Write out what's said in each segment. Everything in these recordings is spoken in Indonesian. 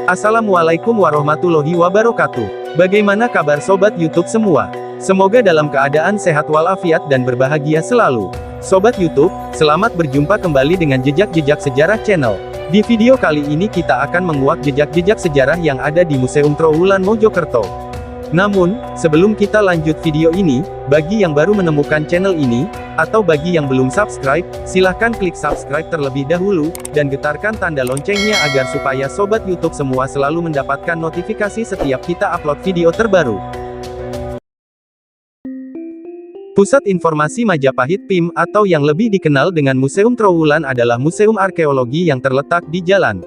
Assalamualaikum warahmatullahi wabarakatuh. Bagaimana kabar sobat YouTube semua? Semoga dalam keadaan sehat walafiat dan berbahagia selalu. Sobat YouTube, selamat berjumpa kembali dengan Jejak-Jejak Sejarah Channel. Di video kali ini kita akan menguak jejak-jejak sejarah yang ada di Museum Trowulan Mojokerto. Namun, sebelum kita lanjut video ini, bagi yang baru menemukan channel ini, atau bagi yang belum subscribe, silahkan klik subscribe terlebih dahulu, dan getarkan tanda loncengnya agar supaya sobat YouTube semua selalu mendapatkan notifikasi setiap kita upload video terbaru. Pusat Informasi Majapahit PIM, atau yang lebih dikenal dengan Museum Trowulan adalah museum arkeologi yang terletak di Jalan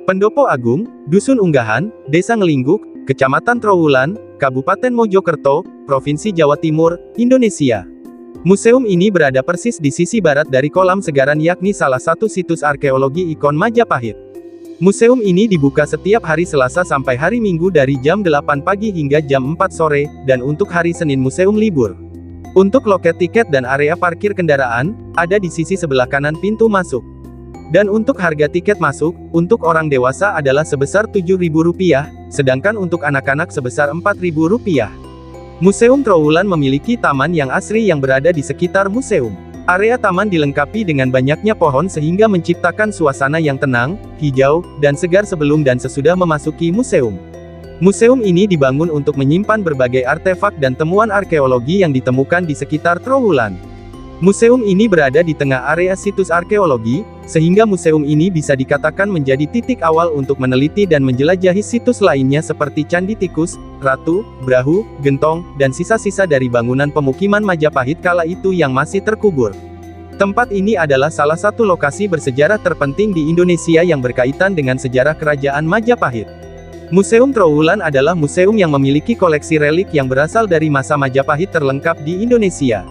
Pendopo Agung, Dusun Unggahan, Desa Ngelingguk, Kecamatan Trowulan, Kabupaten Mojokerto, Provinsi Jawa Timur, Indonesia. Museum ini berada persis di sisi barat dari Kolam Segaran, yakni salah satu situs arkeologi ikon Majapahit. Museum ini dibuka setiap hari Selasa sampai hari Minggu dari jam 8 pagi hingga jam 4 sore, dan untuk hari Senin museum libur. Untuk loket tiket dan area parkir kendaraan, ada di sisi sebelah kanan pintu masuk. Dan untuk harga tiket masuk, untuk orang dewasa adalah sebesar Rp7.000, sedangkan untuk anak-anak sebesar Rp4.000. Museum Trowulan memiliki taman yang asri yang berada di sekitar museum. Area taman dilengkapi dengan banyaknya pohon sehingga menciptakan suasana yang tenang, hijau, dan segar sebelum dan sesudah memasuki museum. Museum ini dibangun untuk menyimpan berbagai artefak dan temuan arkeologi yang ditemukan di sekitar Trowulan. Museum ini berada di tengah area situs arkeologi, sehingga museum ini bisa dikatakan menjadi titik awal untuk meneliti dan menjelajahi situs lainnya seperti Candi Tikus, Ratu, Brahu, Gentong, dan sisa-sisa dari bangunan pemukiman Majapahit kala itu yang masih terkubur. Tempat ini adalah salah satu lokasi bersejarah terpenting di Indonesia yang berkaitan dengan sejarah kerajaan Majapahit. Museum Trowulan adalah museum yang memiliki koleksi relik yang berasal dari masa Majapahit terlengkap di Indonesia.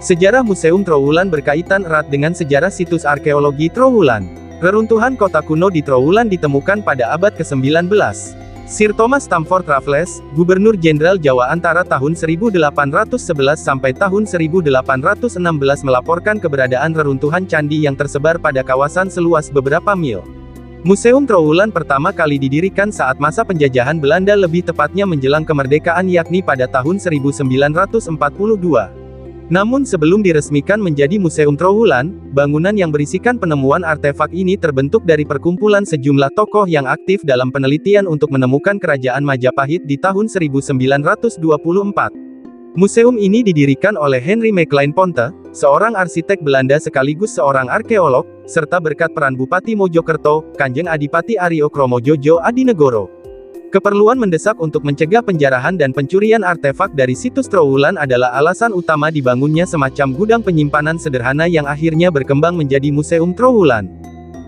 Sejarah Museum Trowulan berkaitan erat dengan sejarah situs arkeologi Trowulan. Reruntuhan kota kuno di Trowulan ditemukan pada abad ke-19. Sir Thomas Stamford Raffles, Gubernur Jenderal Jawa antara tahun 1811 sampai tahun 1816 melaporkan keberadaan reruntuhan candi yang tersebar pada kawasan seluas beberapa mil. Museum Trowulan pertama kali didirikan saat masa penjajahan Belanda, lebih tepatnya menjelang kemerdekaan, yakni pada tahun 1942. Namun sebelum diresmikan menjadi Museum Trowulan, bangunan yang berisikan penemuan artefak ini terbentuk dari perkumpulan sejumlah tokoh yang aktif dalam penelitian untuk menemukan kerajaan Majapahit di tahun 1924. Museum ini didirikan oleh Henry Maclean Ponte, seorang arsitek Belanda sekaligus seorang arkeolog, serta berkat peran Bupati Mojokerto, Kanjeng Adipati Aryo Kromojojo Adinegoro. Keperluan mendesak untuk mencegah penjarahan dan pencurian artefak dari situs Trowulan adalah alasan utama dibangunnya semacam gudang penyimpanan sederhana yang akhirnya berkembang menjadi Museum Trowulan.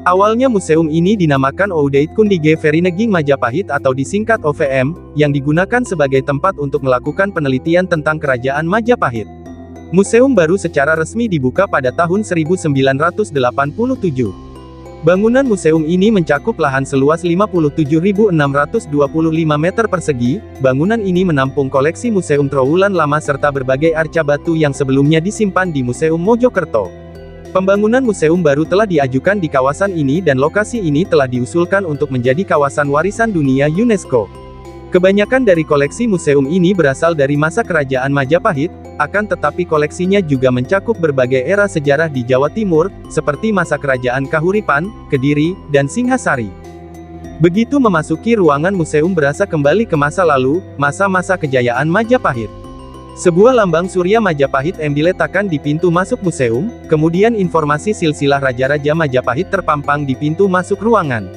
Awalnya museum ini dinamakan Oudait Kundige Vereniging Majapahit atau disingkat OVM, yang digunakan sebagai tempat untuk melakukan penelitian tentang kerajaan Majapahit. Museum baru secara resmi dibuka pada tahun 1987. Bangunan museum ini mencakup lahan seluas 57.625 meter persegi. Bangunan ini menampung koleksi Museum Trowulan lama serta berbagai arca batu yang sebelumnya disimpan di Museum Mojokerto. Pembangunan museum baru telah diajukan di kawasan ini dan lokasi ini telah diusulkan untuk menjadi kawasan warisan dunia UNESCO. Kebanyakan dari koleksi museum ini berasal dari masa kerajaan Majapahit, akan tetapi koleksinya juga mencakup berbagai era sejarah di Jawa Timur, seperti masa kerajaan Kahuripan, Kediri, dan Singhasari. Begitu memasuki ruangan museum berasa kembali ke masa lalu, masa-masa kejayaan Majapahit. Sebuah lambang Surya Majapahit diletakkan di pintu masuk museum, kemudian informasi silsilah raja-raja Majapahit terpampang di pintu masuk ruangan.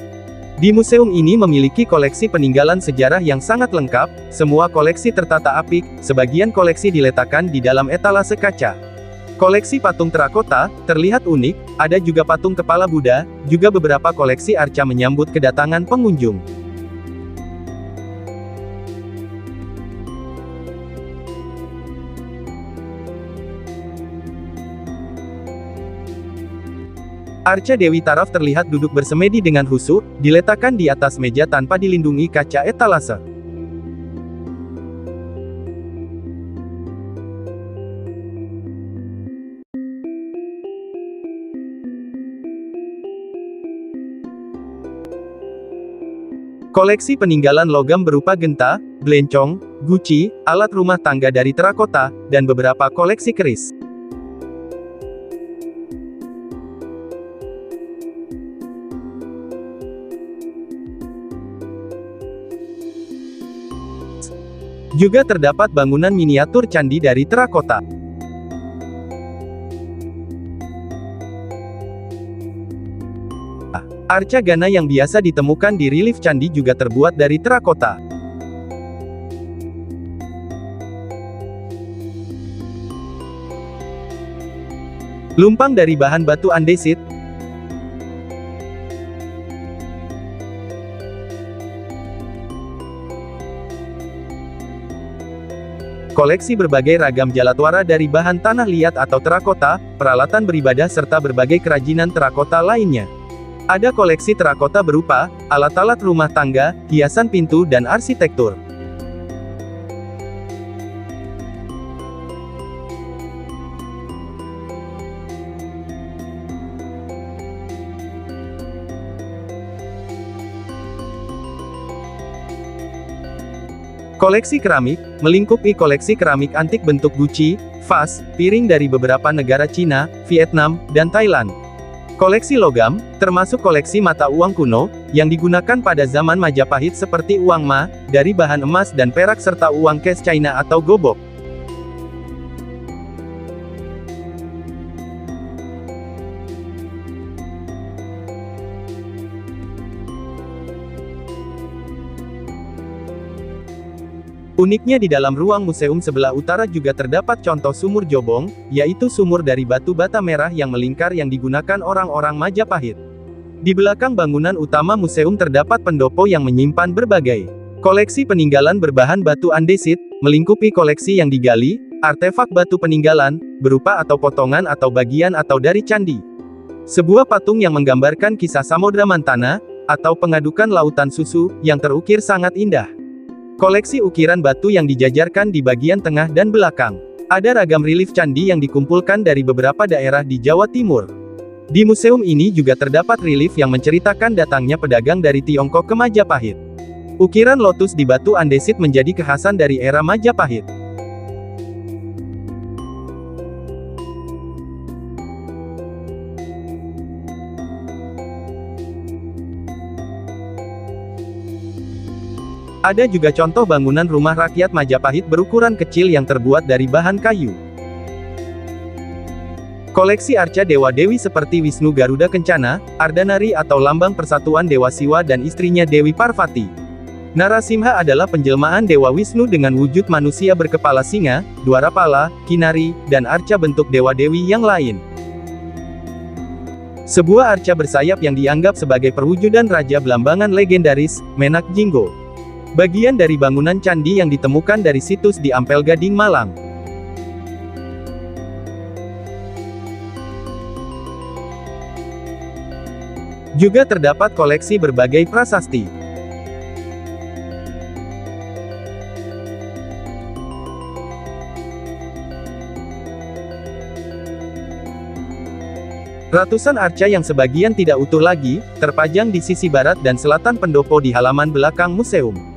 Di museum ini memiliki koleksi peninggalan sejarah yang sangat lengkap, semua koleksi tertata apik, sebagian koleksi diletakkan di dalam etalase kaca. Koleksi patung terakota, terlihat unik, ada juga patung kepala Buddha, juga beberapa koleksi arca menyambut kedatangan pengunjung. Arca Dewi Taraf terlihat duduk bersemedi dengan khusyuk, diletakkan di atas meja tanpa dilindungi kaca etalase. Koleksi peninggalan logam berupa genta, belencong, guci, alat rumah tangga dari terakota, dan beberapa koleksi keris. Juga terdapat bangunan miniatur candi dari terakota. Arca Gana yang biasa ditemukan di relief candi juga terbuat dari terakota. Lumpang dari bahan batu andesit. Koleksi berbagai ragam jalatwara dari bahan tanah liat atau terakota, peralatan beribadah serta berbagai kerajinan terakota lainnya. Ada koleksi terakota berupa alat-alat rumah tangga, hiasan pintu dan arsitektur. Koleksi keramik, melingkupi koleksi keramik antik bentuk guci, vas, piring dari beberapa negara Cina, Vietnam, dan Thailand. Koleksi logam, termasuk koleksi mata uang kuno, yang digunakan pada zaman Majapahit seperti uang ma, dari bahan emas dan perak serta uang cash China atau gobok. Uniknya di dalam ruang museum sebelah utara juga terdapat contoh sumur jobong, yaitu sumur dari batu bata merah yang melingkar yang digunakan orang-orang Majapahit. Di belakang bangunan utama museum terdapat pendopo yang menyimpan berbagai koleksi peninggalan berbahan batu andesit, melingkupi koleksi yang digali, artefak batu peninggalan, berupa atau potongan atau bagian atau dari candi. Sebuah patung yang menggambarkan kisah Samodra Mantana, atau pengadukan lautan susu, yang terukir sangat indah. Koleksi ukiran batu yang dijajarkan di bagian tengah dan belakang. Ada ragam relief candi yang dikumpulkan dari beberapa daerah di Jawa Timur. Di museum ini juga terdapat relief yang menceritakan datangnya pedagang dari Tiongkok ke Majapahit. Ukiran lotus di batu andesit menjadi kekhasan dari era Majapahit. Ada juga contoh bangunan rumah rakyat Majapahit berukuran kecil yang terbuat dari bahan kayu. Koleksi arca dewa-dewi seperti Wisnu Garuda Kencana, Ardanari atau lambang persatuan Dewa Siwa dan istrinya Dewi Parvati. Narasimha adalah penjelmaan Dewa Wisnu dengan wujud manusia berkepala singa, dwarapala, kinari, dan arca bentuk dewa-dewi yang lain. Sebuah arca bersayap yang dianggap sebagai perwujudan Raja Belambangan legendaris, Menak Jinggo. Bagian dari bangunan candi yang ditemukan dari situs di Ampel Gading, Malang. Juga terdapat koleksi berbagai prasasti. Ratusan arca yang sebagian tidak utuh lagi, terpajang di sisi barat dan selatan pendopo di halaman belakang museum.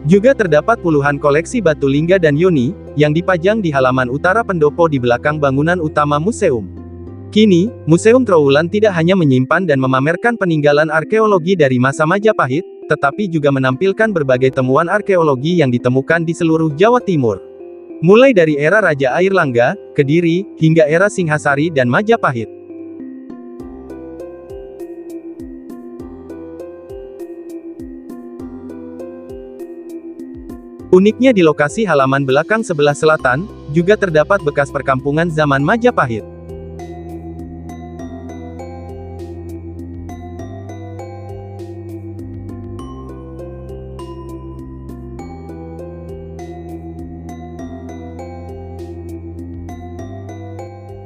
Juga terdapat puluhan koleksi batu lingga dan yoni, yang dipajang di halaman utara pendopo di belakang bangunan utama museum. Kini, Museum Trowulan tidak hanya menyimpan dan memamerkan peninggalan arkeologi dari masa Majapahit, tetapi juga menampilkan berbagai temuan arkeologi yang ditemukan di seluruh Jawa Timur. Mulai dari era Raja Airlangga, Kediri, hingga era Singhasari dan Majapahit. Uniknya di lokasi halaman belakang sebelah selatan, juga terdapat bekas perkampungan zaman Majapahit.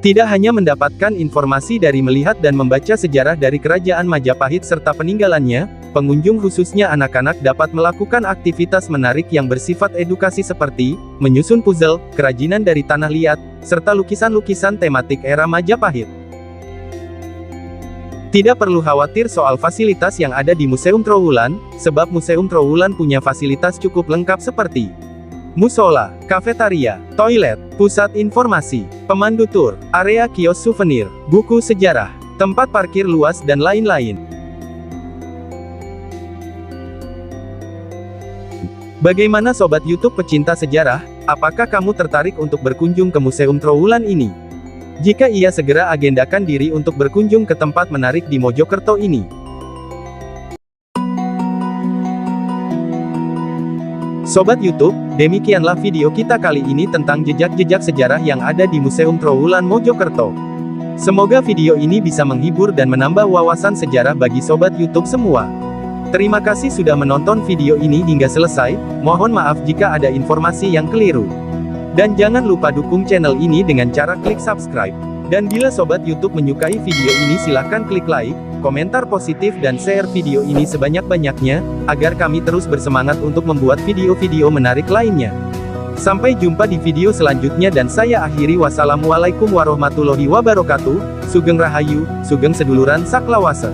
Tidak hanya mendapatkan informasi dari melihat dan membaca sejarah dari Kerajaan Majapahit serta peninggalannya, pengunjung khususnya anak-anak dapat melakukan aktivitas menarik yang bersifat edukasi seperti menyusun puzzle, kerajinan dari tanah liat, serta lukisan-lukisan tematik era Majapahit. Tidak perlu khawatir soal fasilitas yang ada di Museum Trowulan, sebab Museum Trowulan punya fasilitas cukup lengkap seperti musola, kafetaria, toilet, pusat informasi, pemandu tur, area kios souvenir, buku sejarah, tempat parkir luas dan lain-lain. Bagaimana Sobat YouTube pecinta sejarah, apakah kamu tertarik untuk berkunjung ke Museum Trowulan ini? Jika iya, segera agendakan diri untuk berkunjung ke tempat menarik di Mojokerto ini. Sobat YouTube, demikianlah video kita kali ini tentang jejak-jejak sejarah yang ada di Museum Trowulan Mojokerto. Semoga video ini bisa menghibur dan menambah wawasan sejarah bagi Sobat YouTube semua. Terima kasih sudah menonton video ini hingga selesai, mohon maaf jika ada informasi yang keliru. Dan jangan lupa dukung channel ini dengan cara klik subscribe. Dan bila Sobat YouTube menyukai video ini silahkan klik like, komentar positif dan share video ini sebanyak-banyaknya, agar kami terus bersemangat untuk membuat video-video menarik lainnya. Sampai jumpa di video selanjutnya dan saya akhiri wassalamualaikum warahmatullahi wabarakatuh, Sugeng Rahayu, Sugeng Seduluran Saklawase.